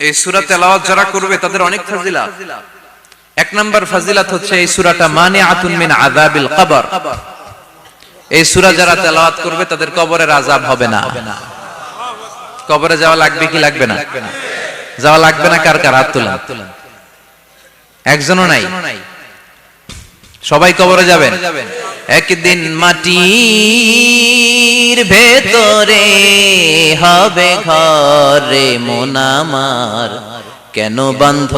এই সূরা তেলাওয়াত যারা করবে তাদের অনেক ফাজিলাত। এক নাম্বার ফাজিলাত হচ্ছে এই সূরাটা মানিআতুন মিন আযাবিল কবর। এই সূরা যারা তেলাওয়াত করবে তাদের কবরের আযাব হবে না। কবরে যাওয়া লাগবে কি লাগবে না? যাওয়া লাগবে না। কার কার হাত তোলেন? একজনও নাই। সবাই কবরে যাবেন। একদিন মাটির ভেতরে হবে ঘরে মন আমার, কেন বাঁধ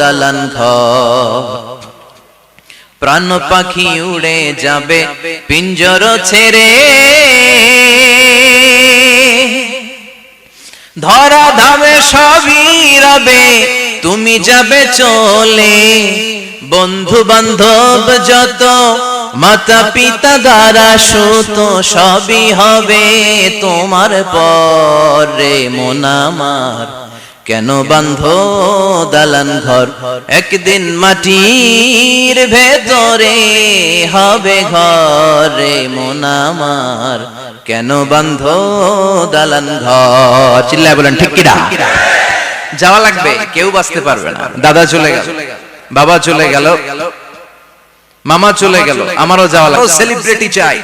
দালান ঘর? প্রাণ পাখি উড়ে যাবে পিঞ্জর ছেড়ে, ধরা ধামে সবই রবে তুমি যাবে চলে। বন্ধু বান্ধব যত মাতা পিতা দ্বারা সুত সবই হবে তোমার পরে মন আমার, কেন বাঁধ দালান ঘর? একদিন মাটির ভেতরে হবে ঘরে মন আমার, কেন বাঁধ দালান ঘর? চিল্লায় বলেন ঠিক কিনা? যাওয়া লাগবে, কেউ বাঁচতে পারবে না। দাদা চলে গেল, বাবা চলে গেল, মামা চলে গেল, আমারও যাওয়া লাগবে। সেলিব্রিটি চাই,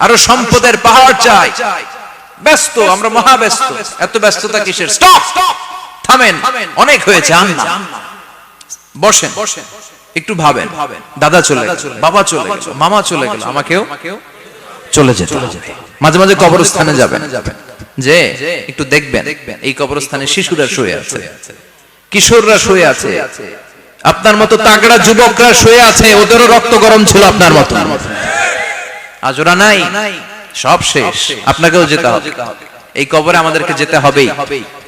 আরো সম্পদের পাহাড় চাই। ব্যস্ত, আমরা মহা ব্যস্ত। এত ব্যস্ততা কিসের? স্টপ, থামেন, অনেক হয়েছে। বসেন, একটু ভাবেন। দাদা চলে গেল, বাবা চলে গেল, মামা চলে গেল, আমাকেও চলে যেতে হবে। মাঝে মাঝে কবরস্থানে যাবেন, যে একটু দেখবেন এই কবরস্থানে শিশুরা শুয়ে আছে, কিশোররা শুয়ে আছে, আপনার মতো তাগড়া যুবকরা শুয়ে আছে, ওদেরও রক্ত গরম ছিল আপনার মতো। আজ ওরা নাই, সব শেষ। আপনাকেও যেতে হবে। এই কবরে আমাদেরকে যেতে হবেই।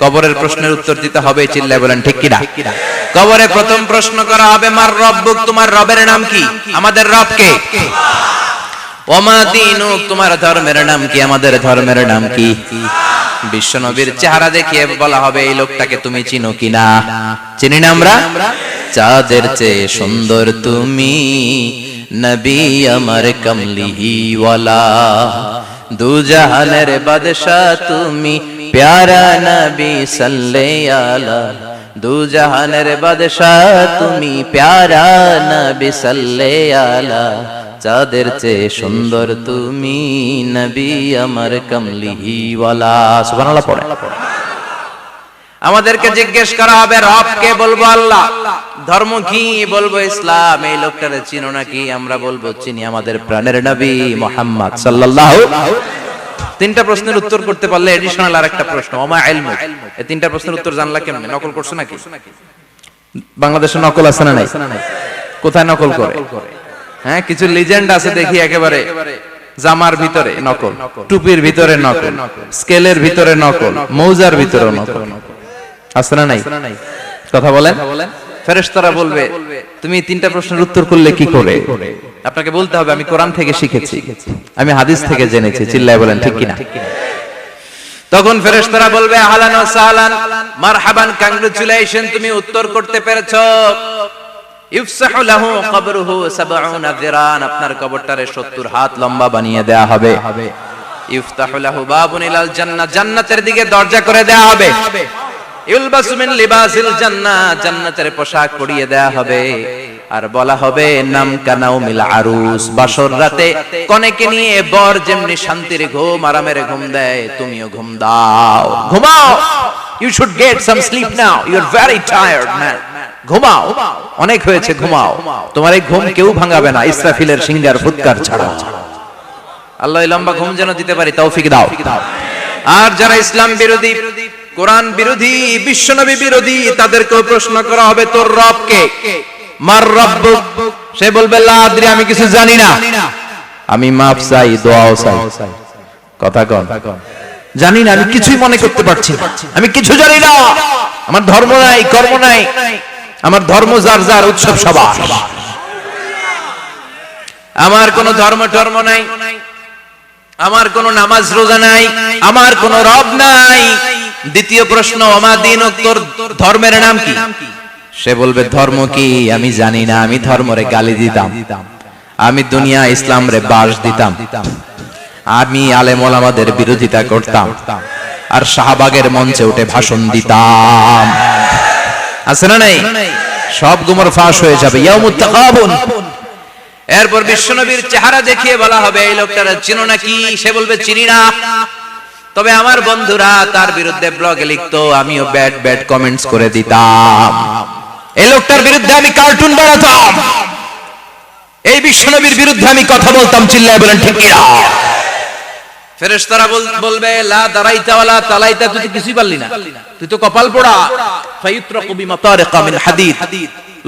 কবরের প্রশ্নের উত্তর দিতে হবে। চিল্লায় বলেন ঠিক কিনা? কবরে প্রথম প্রশ্ন করা হবে, মার রব্বুক, তোমার রবের নাম কি? আমাদের রব কে? ওমা দীনুক, তোমার ধর্মের নাম কি? আমাদের ধর্মের নাম কি? বিশ্বনবীর চেহারা দেখিয়ে বলা হবে, এই লোকটাকে তুমি চিনো কিনা? চিনি না আমরা? চাঁদের চেয়ে সুন্দর তুমি, নবী আমার কমলিহি ওয়ালা, দু জাহানের বাদশা তুমি, প্যারা নবী সাল্লাল্লাহু আলা, দু জাহানের বাদশা তুমি, প্যারা নবী সাল্লাল্লাহু আলা, চাঁদের চেয়ে সুন্দর তুমি, নবী আমার কমলিহি ওয়ালা। সুবহানাল্লাহ পড়ে। আমাদেরকে জিজ্ঞেস করা হবে, রব কে? বলবো আল্লাহ। ধর্ম কি? বলবো ইসলাম। এই লোকটারে চিনো নাকি? আমরা বলবো চিনি, আমাদের প্রাণের নবী মুহাম্মদ সাল্লাল্লাহু। তিনটা প্রশ্নের উত্তর করতে পারলে এডিশনাল আরেকটা প্রশ্ন, ওমা ইলমু। এই তিনটা প্রশ্নের উত্তর জানলা কেমনে? নকল করছো নাকি? বাংলাদেশে নকল আছে না নাই? কোথায় নকল করে? হ্যাঁ, কিছু লিজেন্ড আছে দেখি, একেবারে জামার ভিতরে নকল, টুপির ভিতরে নকল, স্কেলের ভিতরে নকল, মৌজার ভিতরে নকল। আছে না নাই? কথা বলেন। ফেরেশতারা বলবে, তুমি তিনটা প্রশ্নের উত্তর করলে কি করে? আপনাকে বলতে হবে, আমি কোরআন থেকে শিখেছি, আমি হাদিস থেকে জেনেছি। চিল্লায় বলেন ঠিক কিনা? তখন ফেরেশতারা বলবে, আহলান ওয়া সাহলান, মারহাবান, কংগ্রাচুলেশন, তুমি উত্তর করতে পেরেছো। ইফসাহু লাহু কবরুহু 70 যিরান, আপনার কবরটারে 70 হাত লম্বা বানিয়ে দেয়া হবে। ইফতাহু লাহু বাবুন ইলাল জান্নাহ, জান্নাতের দিকে দরজা করে দেয়া হবে। ইলবাসু মিন লিবাসিল জান্নাহ, জান্নাতের পোশাক পরিয়ে দেয়া হবে। আর বলা হবে, নাম কানাউমিল আরুস, বাসর রাতে কনেকে নিয়ে বর যেমনি শান্তির ঘুম, আরামের ঘুম দেয়, তুমিও ঘুম দাও, ঘুমাও। You should get some sleep now, you are very tired man. ঘুমাও, অনেক হয়েছে, ঘুমাও। তোমার এই ঘুম কেউ ভাঙাবে না, ইসরাফিলের সিংহার ফুৎকার ছাড়া। আল্লাহ লম্বা ঘুম যেন দিতে পারি, তৌফিক দাও। আর যারা ইসলাম বিরোধী, কোরআন বিরোধী, বিশ্বনবী বিরোধী, তাদেরকেও প্রশ্ন করা হবে, তোর রব কে? মার রব্বুক, সে বলবে, লা আদরি, আমি কিছু জানি না, আমি মাফ চাই, দোয়াও চাই। কথা কন, জানি না, আমি কিছুই মনে করতে পারছি না, আমি কিছু জানি না, আমার ধর্ম নাই, কর্ম নাই, আমার ধর্ম যার যার, উৎসব সবার, আমার কোনো ধর্ম টর্ম নাই, আমার কোনো নামাজ রোজা নাই, আমার কোনো রব নাই। দ্বিতীয় প্রশ্ন, ওমা দীনুক, তোর ধর্মের নাম কি? সে বলবে, ধর্ম কি? আমি জানি না, আমি ধর্মরে গালি দিতাম, আমি দুনিয়া ইসলাম রে বাস দিতাম, আমি আলেম ওলামাদের বিরোধিতা করতাম, আর শাহবাগের মঞ্চে উঠে ভাষণ দিতাম। আছে না নাই? সব গুমর ফাঁস হয়ে যাবে। ইয়াউমুত তাকাবুন। এরপর বিশ্বনবীর চেহারা দেখিয়ে বলা হবে এই লোকটারা চিনো নাকি? সে বলবে চিনি না, তবে আমার বন্ধুরা তার বিরুদ্ধে ব্লগে লিখতো, আমিও ব্যাড ব্যাড কমেন্টস করে দিতাম। এই লোকটার বিরুদ্ধে আমি কার্টুন বানাতাম, এই বিশ্বনবীর বিরুদ্ধে আমি কথা বলতাম। চিল্লায় বলেন ঠিক কিনা? ফেরেশতারা বলবে লা দারাইতা ওয়ালা তালাইতা, তুই তো কিছুই পারলি না, তুই তো কপাল পোড়া। ফায়ুতরাকু বিমাতারিকা মিন হাদিদ,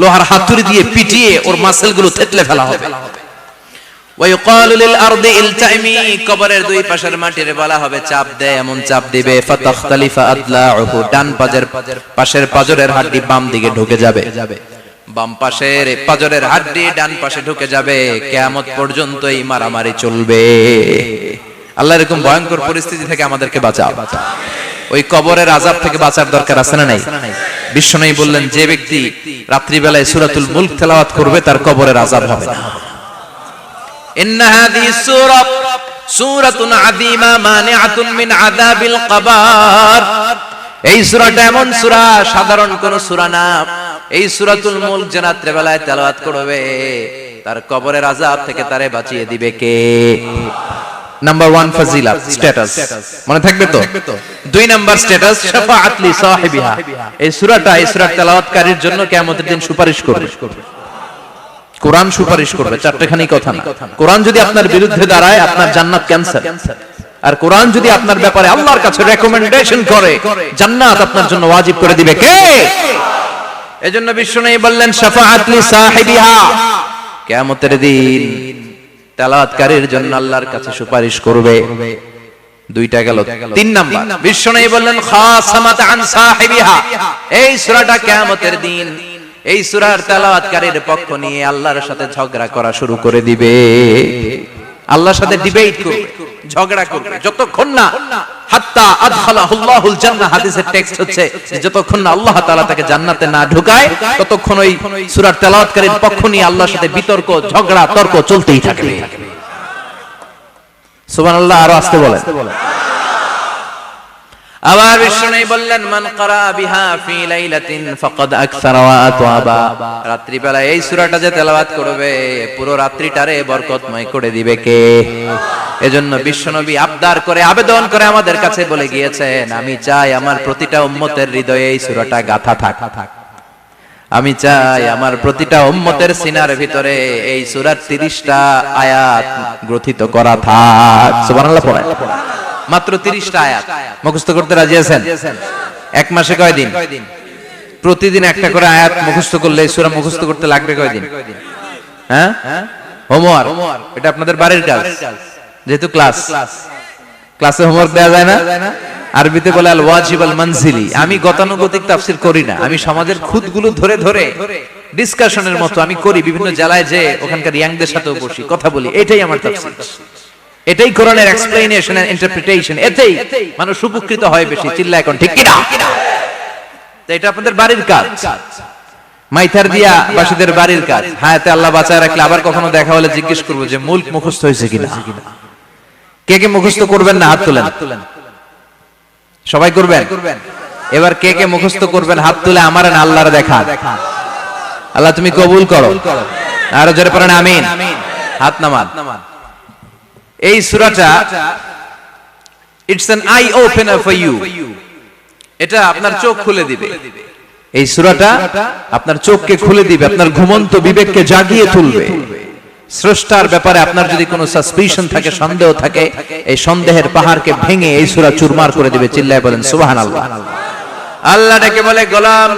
লোহার হাতুড়ি দিয়ে পিটিয়ে ওর মাসলগুলো থেতলে ফেলা হবে। ওয়া ইউকালু লিল আরদি ইলতাইমি, কবরের দুই পাশের মাটির বলা হবে চাপ দে, এমন চাপ দিবে ফাতাখতালিফা আদলাউহু, ডান পাশের পাজরের হাড়টি বাম দিকে ঢুকে যাবে, বাম পাশের পাজরের হাড়টি ডান পাশে ঢুকে যাবে। কিয়ামত পর্যন্ত এই মারামারি চলবে। আল্লাহ এরকম ভয়ঙ্কর পরিস্থিতি থেকে আমাদেরকে বাঁচাও। ওই কবরের আযাব থেকে বাঁচার দরকার আছে না নাই? বিশ্বনবী বললেন যে ব্যক্তি রাত্রি বেলায় সূরাতুল মুলক তেলাওয়াত করবে তার কবরের আযাব হবে না। ইন্না হাযিহি সূরাতুন আযীমা মানিআতুন মিন আযাবিল কবর। এই সূরাটা এমন সূরা, সাধারণ কোন সূরা না। এই সূরাতুল মুলক যে রাত্রি বেলায় তেলাওয়াত করবে তার কবরের আযাব থেকে তারে বাঁচিয়ে দিবে কে? নাম্বার 1 ফাজিলাত স্ট্যাটাস, মনে থাকবে তো? 2 নাম্বার স্ট্যাটাস শাফাআত লি সাহিবিহা। এই সূরাটা এই সূরা তেলাওয়াতকারীর জন্য কিয়ামতের দিন সুপারিশ করবে। কোরআন সুপারিশ করবে, চারটেখানি কথা না। কোরআন যদি আপনার বিরুদ্ধে দাঁড়ায় আপনার জান্নাত ক্যান্সেল, আর কোরআন যদি আপনার ব্যাপারে আল্লাহর কাছে রেকমেন্ডেশন করে জান্নাত আপনার জন্য ওয়াজিব করে দিবে কে? এজন্য বিশ্বনবী বললেন শাফাআত লি সাহিবিহা, কিয়ামতের দিন তেলাওয়াতকারীর জন্য আল্লাহর কাছে সুপারিশ করবে। দুইটা গেল। 3 নাম্বার বিশ্বনবী বললেন খাসামাত আন সাহিবিহা। এই সূরাটা কিয়ামতের দিন এই সূরার তেলাওয়াতকারীর পক্ষ নিয়ে আল্লাহর সাথে ঝগড়া করা শুরু করে দিবে। আল্লাহর সাথে ডিবেট করবে, ঝগড়া করবে, যতক্ষণ না হাত্তা আদখালাহুল্লাহুল জান্নাহ। হাদিসের টেক্সট হচ্ছে যতক্ষণ না আল্লাহ তাআলা তাকে জান্নাতে না ঢুকায় ততক্ষণ ওই সূরার তেলাওয়াতকারীর পক্ষ নিয়ে আল্লাহর সাথে বিতর্ক, ঝগড়া, তর্ক চলতেই থাকবে। সুবহানাল্লাহ। আরো আস্তে বলেন। আবার বিশ্বনবী বললেন মান ক্বারা বিহা ফি লাইলাতিন ফাকাদ আকসারা ওয়া আতওয়াবা। রাত্রি বেলা এই সূরাটা যে তেলাওয়াত করবে পুরো রাত্রিটারে বরকতময় করে দিবে কে? এজন্য বিশ্বনবী আবদার করে, আবেদন করে আমাদের কাছে বলে গিয়েছেন, আমি চাই আমার প্রতিটা উম্মতের হৃদয়ে এই সূরাটা গাঁথা থাক। আমি চাই আমার প্রতিটা উম্মতের সিনার ভিতরে এই সূরার 30টা আয়াত গ্রথিত করা থাক। সুবহানাল্লাহ পড়েন। মাত্র 30টা আয়াত মুখস্থ করতে রাজি আছেন? এক মাসে কয় দিন? প্রতিদিন একটা করে আয়াত মুখস্থ করলে এই সূরা মুখস্থ করতে লাগবে কয় দিন? হ্যাঁ, হোমওয়ার্ক। এটা আপনাদের বাড়ির কাজ, যেহেতু ক্লাসে হোমওয়ার্ক দেওয়া যায় না। আরবিতে বলে আল ওয়াজিব আল মানজিলি। আমি গতানুগতিক তাফসীর করি না, আমি সমাজের খুঁতগুলো ধরে ধরে ডিসকাশনের মতো আমি করি। বিভিন্ন জেলায় যে ওখানকার ইয়াংদের সাথেও বসি, কথা বলি। এটাই আমার তাফসীর, এটাই কোরআনের এক্সপ্লেনেশন এন্ড ইন্টারপ্রিটেশন। এতেই মানুষ উপকৃত হয় বেশি। চিল্লা এখন ঠিক কিনা? তো এটা আপনাদের বাড়ির কাজ, মাইথার দিয়া বাসীদের বাড়ির কাজ। হায়াতে আল্লাহ বাঁচায় রাখলে আবার কখনো দেখা হলে জিজ্ঞেস করবো যে মুলক মুখস্থ হয়েছে কিনা। কে কে মুখস্থ করবেন না হাত তুলেন। সবাই করবেন? এবার কে কে মুখস্থ করবেন হাত তুলে আমার না আল্লাহর দেখা। আল্লাহ তুমি কবুল করো। আরো জোরে পড়েন আমিন। হাত নামান। এই সূরাটা it's an eye opener for you. এটা আপনার চোখ খুলে দিবে। এই সূরাটা আপনার চোখকে খুলে দিবে, আপনার ঘুমন্ত বিবেককে জাগিয়ে তুলবে। স্রষ্টার ব্যাপারে আপনার যদি কোনো সাসপিশন থাকে, সন্দেহ থাকে, এই সন্দেহের পাহাড়কে ভেঙে এই সূরা চুরমার করে দিবে। চিল্লায় বলেন সুবহানাল্লাহ। আল্লাহ ডেকে বলে গোলাম,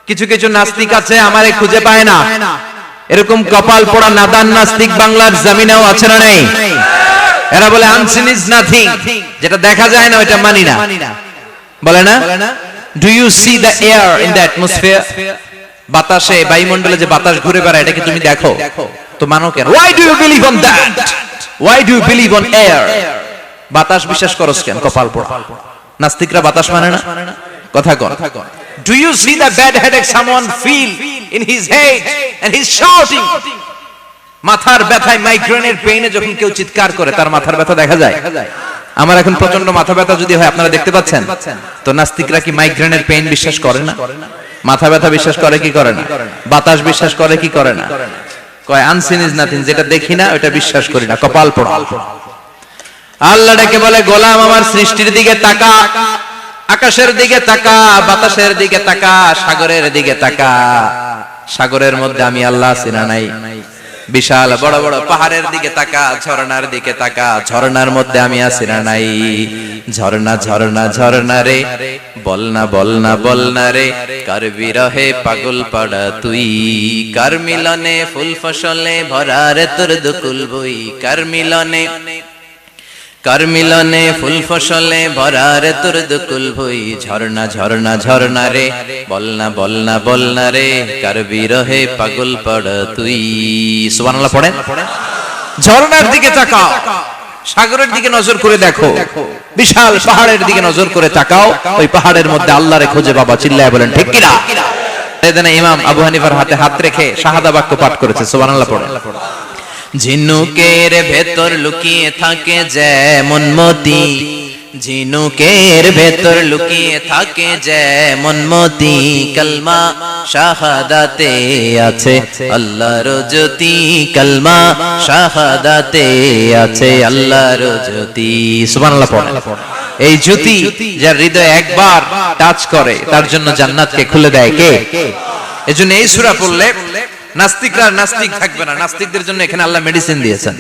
কিছু কিছু নাস্তিক আছে আমারে খুঁজে পায় না। এরকম কপাল পোড়া নাদান নাস্তিক বাংলার জমিনেও আছে না নেই? এরা বলে আনসিন ইজ নাথিং, যেটা দেখা যায় না ওটা মানি না, বলে না? Do you see the air in the atmosphere? বাতাসে, বায়ুমণ্ডলে যে বাতাস ঘুরে বেড়ায় এটাকে তুমি দেখো তো মানো কেন? Why do you believe on that? Why do you believe on air? বাতাস বিশ্বাস করছ কেন? কপাল পোড়া নাস্তিকরা বাতাস মানে না। কথা কর। Do you see the bad headache someone feel in his head and he's shouting? মাথার ব্যথায়, মাইগ্রেনের পেইনে যখন কেউ চিৎকার করে তার মাথার ব্যথা দেখা যায়? আমার এখন প্রচন্ড মাথা ব্যথা যদি হয়, আপনারা দেখতে পাচ্ছেন তো, নাস্তিকরা কি মাইগ্রেনের পেইন বিশ্বাস করে না? মাথা ব্যথা বিশ্বাস করে কি করে না? বাতাস বিশ্বাস করে কি করে না? কয় আনসিন ইজ নাথিং, যেটা দেখি না ওটা বিশ্বাস করি না, কপাল পোড়া। আল্লাহ ডেকে বলে, গোলাম আমার সৃষ্টির দিকে তাকা, আকাশের দিকে তাকা, বাতাসের দিকে তাকা, সাগরের দিকে তাকা। সাগরের মধ্যে আমি আল্লাহ আছি না নাই? বিশাল বড় বড় পাহাড়ের দিকে তাকা, ঝর্ণার দিকে তাকা, ঝর্ণার মধ্যে আমি আছি না নাই? ঝর্ণা ঝর্ণা ঝর্ণা রে, বলনা বলনা বলনা রে, কার বিরহে পাগল পাড়া তুই, কার মিলনে ফুল ফসলে ভরা রে তোর দুকুল বই, কার মিলনে, কার মিলনে ফুল ফসলে ভরা রে তোর দুকুল ভই। ঝর্ণা ঝর্ণা ঝর্ণা রে, বলনা বলনা বলনা রে, কার বিরহে পাগল পাড়া তুই। সুবহানাল্লাহ পড়েন। ঝর্ণার দিকে তাকাও, সাগরের দিকে নজর করে দেখো, বিশাল পাহাড়ের দিকে নজর করে তাকাও, ওই পাহাড়ের মধ্যে আল্লাহরে খুঁজে বাবা, চিল্লায় বলেন ঠিক কিনা? এখানে ইমাম আবু হানিফার হাতে হাত রেখে শাহাদা বাক্য পাঠ করেছে। সুবহানাল্লাহ পড়েন। ঝিনুকের ভেতর লুকিয়ে থাকে যেমন মতি, ঝিনুকের ভেতর লুকিয়ে থাকে যেমন মতি, কালমা শাহাদাতে আছে আল্লাহর জ্যোতি, কালমা শাহাদাতে আছে আল্লাহর জ্যোতি। সুবহানাল্লাহ পড়েন। এই জ্যোতি যার হৃদয়ে একবার টাচ করে তার জন্য জান্নাতকে খুলে দেয় কে? এজন্য এই সূরা পড়লে নাস্তিকরা নাস্তিক থাকবে না। নাস্তিকদের জন্য এখানে আল্লাহ মেডিসিন দিয়েছেন,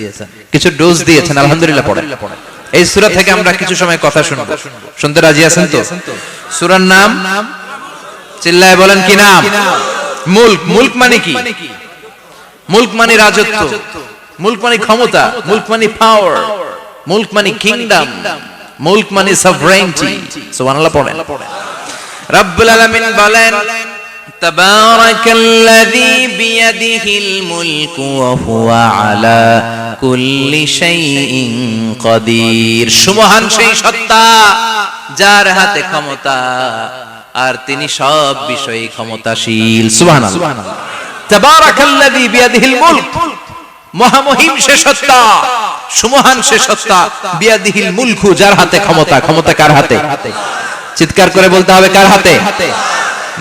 কিছু ডোজ দিয়েছেন। আলহামদুলিল্লাহ পড়েন। এই সূরা থেকে আমরা কিছু সময় কথা শুনবো, শুনতে রাজি আছেন তো? সূরার নাম চিল্লায় বলেন কি নাম? মুলক। মুলক মানে কি? মুলক মানে রাজত্ব, মুলক মানে ক্ষমতা, মুলক মানে পাওয়ার, মুলক মানে কিংডম, মুলক মানে সভরেনিটি। সুবহানাল্লাহ পড়েন। রব্বুল আলামিন বলেন, তাবারাকাল্লাযী বিয়াদিহিল মুলকু ওয়া হুয়া আলা কুল্লি শাইইন কাদির। সুমহান সেই সত্তা যার হাতে ক্ষমতা আর তিনি সব বিষয়ে ক্ষমতাশীল। সুবহানাল্লাহ। তাবারাকাল্লাযী বিয়াদিহিল মুলক, মহামহিম সে সত্তা, সুমহান সে সত্তা, বিয়াদিহিল মুলকু যার হাতে ক্ষমতা। ক্ষমতা কার হাতে? চিৎকার করে বলতে হবে, কার হাতে?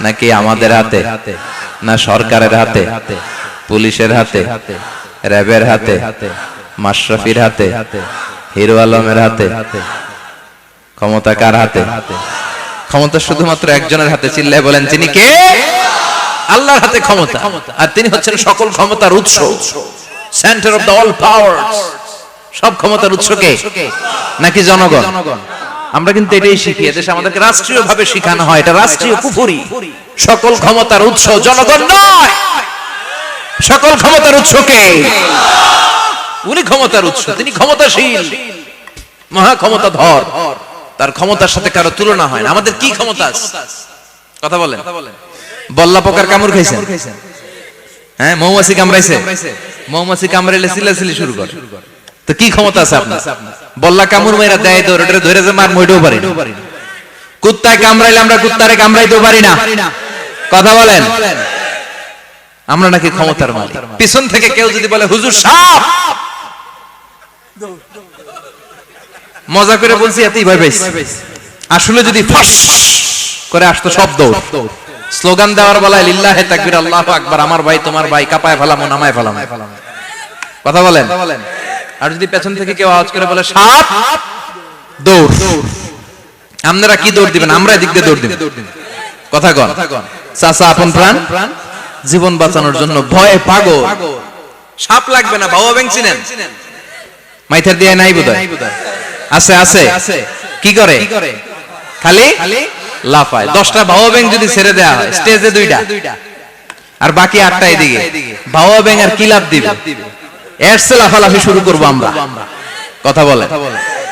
নাকি আমাদের হাতে, না সরকারের হাতে, পুলিশের হাতে, র্যাবের হাতে, মাশরাফির হাতে, হিরো আলমের হাতে? ক্ষমতা কার হাতে? ক্ষমতা শুধুমাত্র একজনের হাতে। চিল্লায় বলেন তিনি কে? আল্লাহর হাতে ক্ষমতা, আর তিনি হচ্ছেন সকল ক্ষমতার উৎস, centre of the all powers. সব ক্ষমতার উৎস কে? নাকি জনগণ? আমরা কিন্তু এটাই শিখি, এদেশে আমাদেরকে রাষ্ট্রীয় ভাবে শিখানো হয়, এটা রাষ্ট্রীয় কুফরি। সকল ক্ষমতার উৎস জনগণ নয়, সকল ক্ষমতার উৎস কে? উনি ক্ষমতার উৎস, তিনি ক্ষমতাশীল, মহা ক্ষমতাধর, তার ক্ষমতার সাথে কারো তুলনা হয় না। আমাদের কি ক্ষমতা আছে? কথা বলেন। বল্লা পোকার কামড় খাইছেন? হ্যাঁ, মৌমাছি কামড়াইছে? মৌমাছি কামড়াইলে চিল্লাচিল্লি শুরু করে, তো কি ক্ষমতা আছে আপনার? বল্লা কামড় মেরা দেয়, ধরে ধরে যে মার মইতেও পারি না। কুত্তায় কামড়াইলে আমরা কুত্তারে কামড়াইতেও পারি না। কথা বলেন। আমরা নাকি ক্ষমতার মালিক। পিছন থেকে কেউ যদি বলে হুজুর সাপ, মজা করে বলছি এতই ভয় পাইছি, আসলে যদি ফাঁস করে আসতো সব দৌড়। স্লোগান দেওয়ার বেলায় লিল্লাহে তাকবীর, আল্লাহু আকবার, আমার ভাই তোমার ভাই, কাপায় ফেলামো নামায় ফেলামো। কথা বলেন। আর যদি পেছন থেকে কেউ আওয়াজ করে বলে সাপ, দৌড়। আপনারা কি দৌড় দিবেন? আমরা এদিক দিয়ে দৌড় দিব। কথা কন। চাচা আপন প্রাণ, জীবন বাঁচানোর জন্য ভয়ে পাগল। সাপ লাগবে না, ভাও ব্যাং চিনেন? মাইথার দিয়ে নাই বোধহয়, আছে আছে। কি করে? খালি লাফায়। 10টা ভাও ব্যাং যদি ছেড়ে দেয়া হয়, স্টেজে 2টা আর বাকি 8টা এদিকে, ভাও ব্যাং আর কি লাভ দিবে? এরসে লাফালাফি শুরু করবো আমরা। কথা বলে।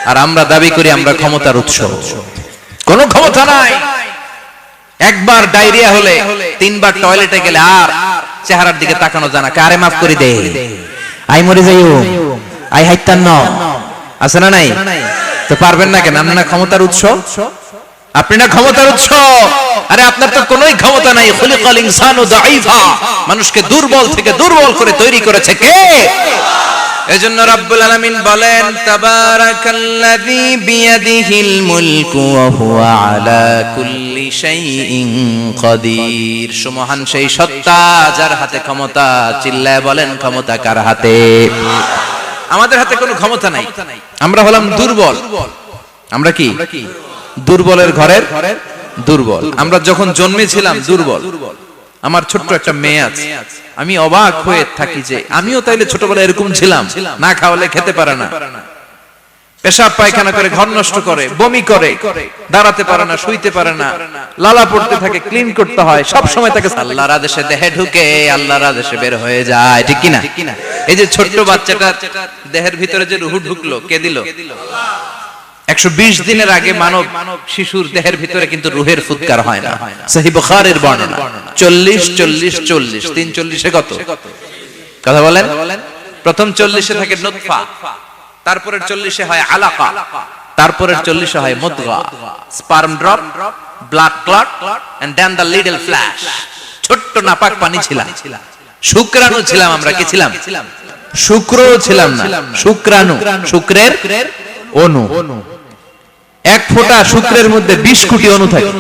আর আমরা দাবি করি আমরা ক্ষমতার উৎস। কোন ক্ষমতা নাই। একবার ডায়রিয়া হলে 3বার টয়লেটে গেলে আর চেহারার দিকে তাকানো যায় না। কারে মাফ করে দে, আই মরে যাইও, আই হাইতান ন, আছে না নাই? তো পারবেন না কেন? আপনার না ক্ষমতার উৎস, আপনি না ক্ষমতার উৎস। আরে আপনার তো কোনোই ক্ষমতা নাই। খুলিকাল ইনসানু দাঈফা, মানুষকে দুর্বল থেকে দুর্বল করে তৈরি করেছে কে? এজন্য রব্বুল আলামিন বলেন তাবারাকাল্লাযী বিয়াদিহিল মুলকু ওয়া হুয়া আলা কুল্লি শাইইন কাদির। সুমহান সেই সত্তা যার হাতে ক্ষমতা। চিল্লায় বলেন ক্ষমতা কার হাতে? আমাদের হাতে কোনো ক্ষমতা নাই। আমরা হলাম দুর্বল। আমরা কি দুর্বলের ঘরের দুর্বল। আমরা যখন জন্মেছিলাম দুর্বল। আমার ছোট্ট একটা মেয়ে আছে, আমি অবাক হয়ে থাকি যে আমিও তাইলে ছোটবেলায় এরকম ছিলাম, না খাওয়ালে খেতে পারে না, পেশাব পায়খানা করে, ঘর নষ্ট করে, বমি করে, দাঁড়াতে পারে না, শুইতে পারে না, লালা পড়তে থাকে, ক্লিন করতে হয়, সব সময় তাকে আল্লাহর আদেশে দেহে ঢুকে আল্লাহর আদেশে বের হয়ে যায়, ঠিক কি না? এই যে ছোট্ট বাচ্চাটা দেহের ভিতরে যে রূহ ঢুকলো, কে দিল? 120 দিনের আগে মানব শিশুর দেহের ভিতরে কিন্তু রূহের ফুৎকার হয় না। সহিহ বুখারীর বর্ণনা 40 40 40 340 এ কত কথা বলেন? প্রথম 40 এ থাকে নুতফা, তারপরের 40 এ হয় আলাকা, তারপরের 40 এ হয় মুদগা, sperm drop, blood clot and then the little flesh. ছোট্ট নাপাক পানি ছিলাম, শুক্রাণু ছিলাম। আমরা কি ছিলাম? শুক্র ছিলাম না, শুক্রাণু, শুক্রের অণু। এক ফোঁটা শুক্রের মধ্যে 20 কোটি অণু থাকে।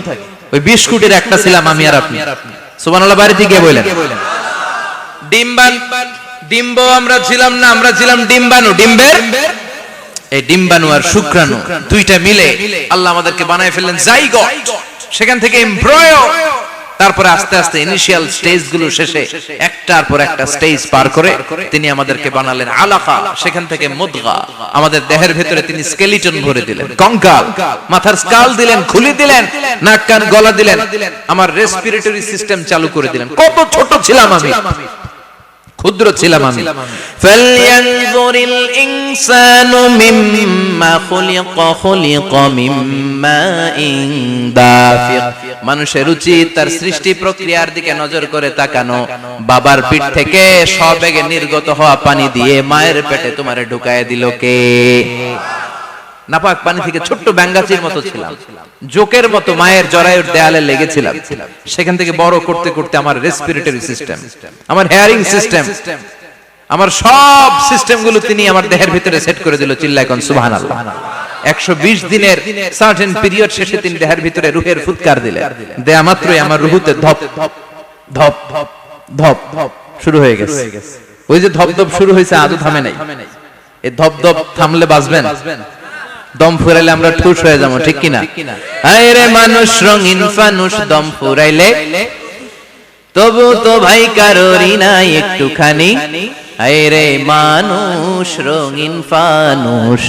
ওই 20 কোটির একটা ছিলাম আমি আর আপনি। সুবহানাল্লাহ। বাড়িতে গিয়ে বলেন। ডিম্ব আমরা ছিলাম না, আমরা ছিলাম ডিম্বাণু। ডিম্বের এই ডিম্বাণু আর শুক্রাণু দুইটা মিলে আল্লাহ আমাদেরকে বানায় ফেললেন জাইগট, সেখান থেকে এমব্রয়ো, তারপরে আস্তে আস্তে ইনিশিয়াল স্টেজ গুলো শেষে একটার পর একটা স্টেজ পার করে তিনি আমাদেরকে বানালেন আলাকা, সেখান থেকে মুদগা। আমাদের দেহের ভেতরে তিনি স্কেলিটন ভরে দিলেন, কঙ্কাল, মাথার স্কাল দিলেন, খুলি দিলেন, নাক কান গলা দিলেন, আমার রেসপিরেটরি সিস্টেম চালু করে দিলেন। কত ছোট ছিলাম আমি, ক্ষুদ্র ছিলাম আমি। ফালয়ানজুরিল ইনসানু মিম্মা খুলিকা, খুলিকা মিম্মা ইন দাফিক। মানুষের উচিত তার সৃষ্টি প্রক্রিয়ার দিকে নজর করে তাকানো। বাবার পিঠ থেকে সবেগে নির্গত হওয়া পানি দিয়ে মায়ের পেটে তোমারে ঢুকায় দিল কে? নাপাক পানি থেকে ছোট্ট ব্যাঙ্গাচির মতো ছিলাম, জোকের মতো মায়ের জরায়ুর দেয়ালে লেগেছিলাম। সেখান থেকে বড় করতে করতে আমার রেসপিরেটরি সিস্টেম, আমার হেয়ারিং সিস্টেম, আমার সব সিস্টেম গুলো তিনি আমার দেহের ভিতরে সেট করে দিল। চিল্লায় কোন সুবহানাল্লাহ। 120 দিনের সার্টেন পিরিয়ড শেষে তিনি দেহের ভিতরে রূহের ফুৎকার দিলেন। দেয়া মাত্রই আমার রূহতে ধপ ধপ ধপ ধপ ধপ শুরু হয়ে গেছে। ওই যে ধপ ধপ শুরু হয়েছে, আদৌ থামে নাই। এই ধপ ধপ থামলে বাঁচবেন, দম ফুরাইলে আমরা ঠুস হয়ে যাবো, ঠিক কিনা? হায় রে মানুষ রঙিন ফানুষ, দম ফুরাইলে তবু তো ভাই কারোরই নাই একটুখানি। হায় রে মানুষ রঙিন ফানুষ,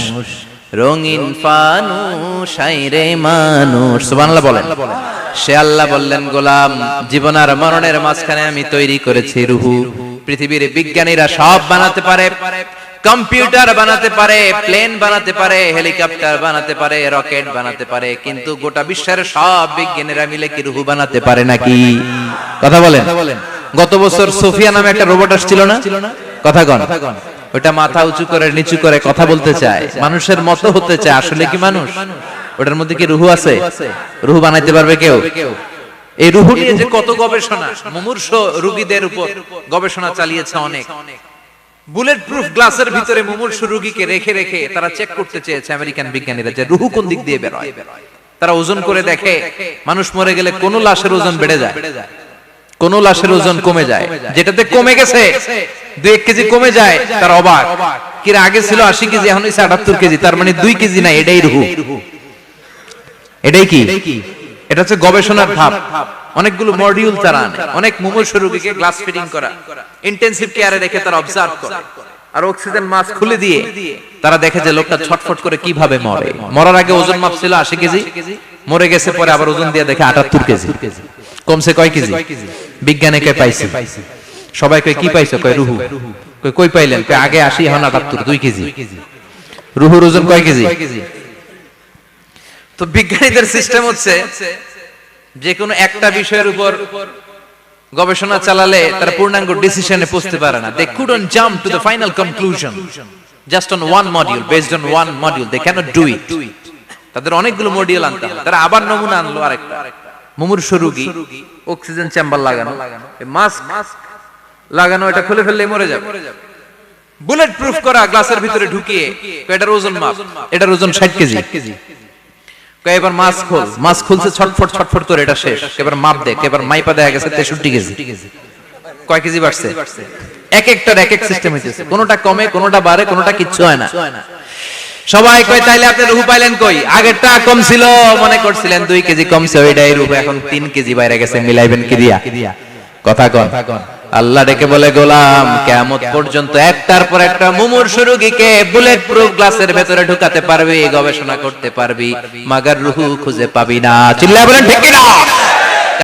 রঙিন ফানুষ, হায় রে মানুষ। সুবহানাল্লাহ বলেন। সে আল্লাহ বললেন, গোলাম, জীবন আর মরণের মাঝখানে আমি তৈরি করেছি রূহ। পৃথিবীর বিজ্ঞানীরা সব বানাতে পারে, কম্পিউটার বানাতে পারে, প্লেন বানাতে পারে, হেলিকপ্টার বানাতে পারে, রকেট বানাতে পারে, কিন্তু গোটা বিশ্বের সব বিজ্ঞানীরা মিলে কি রূহ বানাতে পারে নাকি? কথা বলেন। গত বছর সোফিয়া নামে একটা রোবট আসছিল না? কথা কন। ওটা মাথা উঁচু করে নিচু করে কথা বলতে চায়, মানুষের মতো হতে চায়। আসলে কি মানুষ? ওটার মধ্যে কি রূহ আছে? রূহ বানাইতে পারবে কেউ? এই রূহ নিয়ে যে কত গবেষণা, মুমূর্ষ রোগীদের উপর গবেষণা চালিয়েছে অনেক। বুলেট প্রুফ গ্লাসের ভিতরে মুমূর্ষু রোগীকে রেখে রেখে তারা চেক করতে চেয়েছে আমেরিকান বিজ্ঞানীরা যে রূহ কোন দিক দিয়ে বের হয়। তারা ওজন করে দেখে, মানুষ মরে গেলে কোন লাশের ওজন বেড়ে যায়, কোন লাশের ওজন কমে যায়। যেটাতে কমে গেছে 2 কেজি কমে যায়, তার অবাক। কি আগে ছিল 80 কেজি, এখন হইছে 78 কেজি, তার মানে 2 কেজি না, এটাই রূহ। এটাই কি? এটা হচ্ছে গবেষণার ধাপ। অনেকগুলো মডিউল তারা আনে, অনেক মুমূর্ষু রোগীকে গ্লাস ফিটিং করা, ইন্টেনসিভ কেয়ারে রেখে তারা অবজার্ভ করে, আর অক্সিজেন মাস্ক খুলে দিয়ে তারা দেখে যে লোকটা ছটফট করে কিভাবে মরে। মরার আগে ওজন মাপ ছিল 80 কেজি, মরে গেছে পরে আবার ওজন দিয়ে দেখে 78 কেজি। কমছে কয় কেজি? বিজ্ঞানে কে পাইছে? সবাই কয় কি পাইছো? কয় রূহ। কই পাইলেন? কয় আগে 80, এখন 78, 2 কেজি। রূহের ওজন কয় কেজি? তো বিজ্ঞানীদের সিস্টেম হচ্ছে যে কোনো একটা বিষয়ের উপর গবেষণা চালালে তারা পূর্ণাঙ্গ ডিসিশনে পৌঁছতে পারে না। They couldn't jump to the final conclusion just on one module, based on one module. They cannot do it. তাদের অনেকগুলো মডিউল আনতে হয়। তারা আবার নমুনা আনলো আরেকটা। মুমূর্ষু রোগী, অক্সিজেন চেম্বার লাগানো, মাস্ক লাগানো, এটা খুলে ফেললে মরে যাবে। বুলেট প্রুফ করা গ্লাসের ভিতরে ঢুকিয়ে এটার ওজন মাপ, এটার ওজন 60 কেজি। এবার মাছ খুলছে ছটফট ছটফট করে, এটা শেষ। এবার মাপ দেখ, এবার মাইপা দেখা গেছে 63 কেজি। কয় কেজি বাড়ছে? এক একটার এক এক সিস্টেম হইতেছে, কোনটা কমে, কোনটা বাড়ে, কোনটা কিচ্ছু হয় না। সবাই কয় তাইলে আপনি রুহু পাইলেন কই? আগেরটা কম ছিল, মনে করছিলেন 2 কেজি কমছে, ওইটাই রুহু, এখন 3 কেজি বাইরে গেছে, মিলাইবেন কি দিয়া? কথা কন। আল্লাহ ডেকে বলে, গোলাম কিয়ামত পর্যন্ত একটার পর একটা মুমূর্ষু রোগীকে বুলেট প্রুফ গ্লাসের ভেতরে ঢুকাতে পারবি, গবেষণা করতে পারবি, মাগার রুহু খুঁজে পাবি না। চিল্লায় বলেন ঠিক কি না?